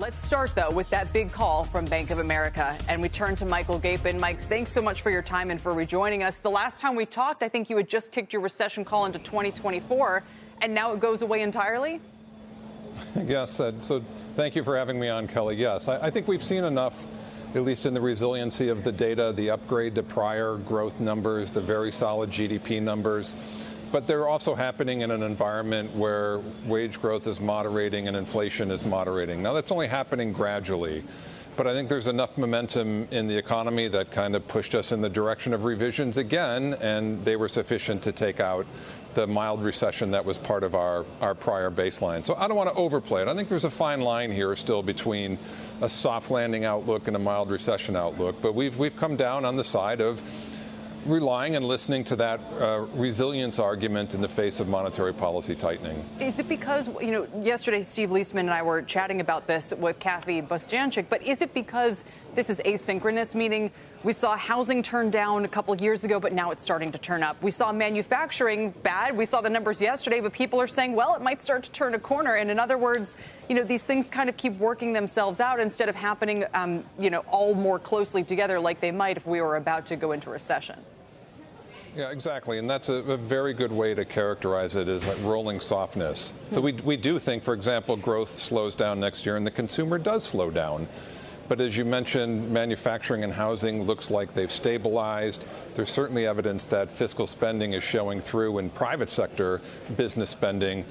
Let's start, though, with that big call from Bank of America. And we turn to Michael Gapen. Mike, thanks so much for your time and for rejoining us. The last time we talked, I think you had just kicked your recession call into 2024, and now it goes away entirely? Yes. So thank you for having me on, Kelly. Yes, I think we've seen enough, at least in the resiliency of the data, the upgrade to prior growth numbers, the very solid GDP numbers. But they're also happening in an environment where wage growth is moderating and inflation is moderating. Now, that's only happening gradually. But I think there's enough momentum in the economy that kind of pushed us in the direction of revisions again, and they were sufficient to take out the mild recession that was part of our prior baseline. So I don't want to overplay it. I think there's a fine line here still between a soft landing outlook and a mild recession outlook. But we've come down on the side of relying and listening to that resilience argument in the face of monetary policy tightening. Is it because, yesterday Steve Leisman and I were chatting about this with Kathy Bostjancic, but is it because this is asynchronous, meaning we saw housing turn down a couple of years ago, but now it's starting to turn up? We saw manufacturing bad. We saw the numbers yesterday, but people are saying, well, it might start to turn a corner. And in other words, these things kind of keep working themselves out instead of happening, all more closely together like they might if we were about to go into recession. Yeah, exactly. And that's a very good way to characterize it, is like rolling softness. So we do think, for example, growth slows down next year and the consumer does slow down. But as you mentioned, manufacturing and housing looks like they've stabilized. There's certainly evidence that fiscal spending is showing through in private sector business spending.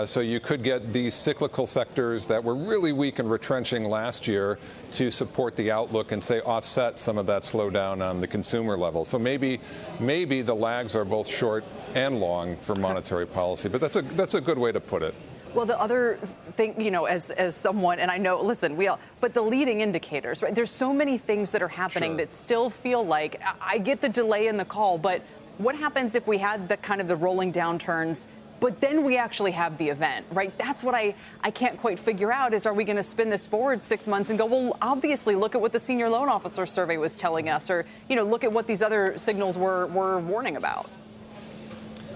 So you could get these cyclical sectors that were really weak and retrenching last year to support the outlook and, say, offset some of that slowdown on the consumer level. So maybe the lags are both short and long for monetary policy. But that's a good way to put it. Well, the other thing, as someone, and I know, listen, but the leading indicators, right? There's so many things that are happening that still feel like, I get the delay in the call, but what happens if we had the kind of the rolling downturns, but then we actually have the event, right? That's what I can't quite figure out is, are we going to spin this forward 6 months and go, well, obviously look at what the senior loan officer survey was telling us, or, look at what these other signals were warning about.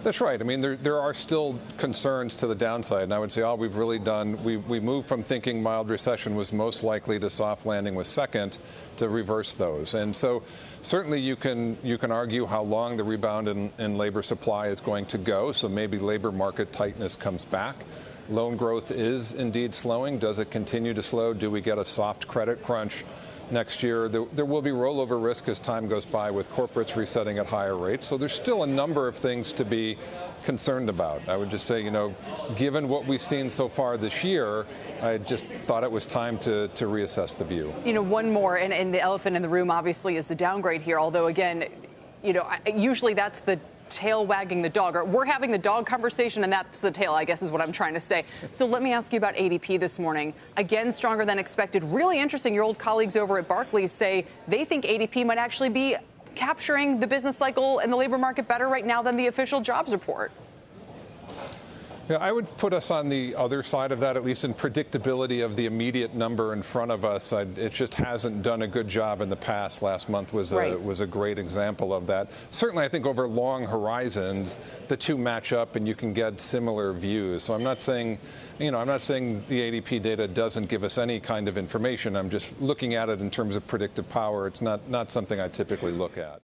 That's right. I mean, there are still concerns to the downside. And I would say all we've really done, we moved from thinking mild recession was most likely to soft landing was second to reverse those. And so certainly you can argue how long the rebound in labor supply is going to go. So maybe labor market tightness comes back. Loan growth is indeed slowing. Does it continue to slow? Do we get a soft credit crunch next year? There will be rollover risk as time goes by with corporates resetting at higher rates. So there's still a number of things to be concerned about. I would just say, given what we've seen so far this year, I just thought it was time to reassess the view. One more, and the elephant in the room obviously is the downgrade here. Although, again, usually that's the tail wagging the dog, or we're having the dog conversation and that's the tail, I guess is what I'm trying to say. So let me ask you about ADP this morning. Again, stronger than expected. Really interesting. Your old colleagues over at Barclays say they think ADP might actually be capturing the business cycle and the labor market better right now than the official jobs report. Yeah, I would put us on the other side of that, at least in predictability of the immediate number in front of us. It just hasn't done a good job in the past. Last month was a great example of that. Certainly, I think over long horizons, the two match up and you can get similar views. So I'm not saying, the ADP data doesn't give us any kind of information. I'm just looking at it in terms of predictive power. It's not something I typically look at.